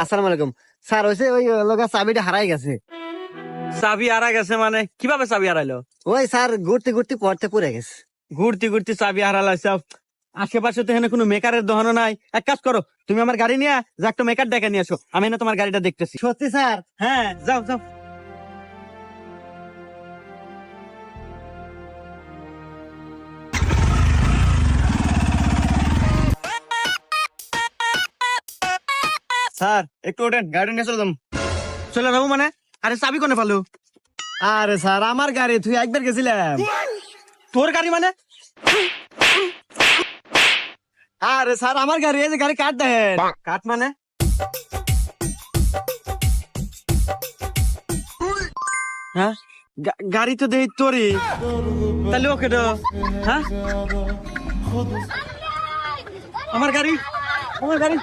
আসসালামু আলাইকুম স্যার। হয়েছে ওই লোকের চাবিটা হারাই গেছে। চাবি হারা গেছে মানে কিভাবে চাবি হারাইলো? ওই স্যার ঘুরতে ঘুরতে পড়তে পড়ে গেছে। ঘুরতে ঘুরতে চাবি হারালাইছে। আশেপাশে তো এখানে কোনো মেকারের দোকানও নাই। এক কাজ করো, তুমি আমার গাড়ি নিয়ে যা একটা মেকার ডেকে নিয়ে আসো, আমি না তোমার গাড়িটা দেখতেছি। সত্যি স্যার? হ্যাঁ, যাও যাও। স্যার একটু ওঠেন, গাড়ি নিয়ে চলে যাম। চলে যাবো মানে? আরে চাবি কোনে পালো? আরে স্যার আমার গাড়ি, তুই একবার গেছিলাম। তোর গাড়ি মানে? আরে স্যার আমার গাড়ি, এই যে গাড়ি কাট দেন। কাঠ মানে? হ্যাঁ, গাড়ি তো দেই তোরই, তাহলে ওকে তো। হ্যাঁ, আমার গাড়ি, আমার গাড়ি।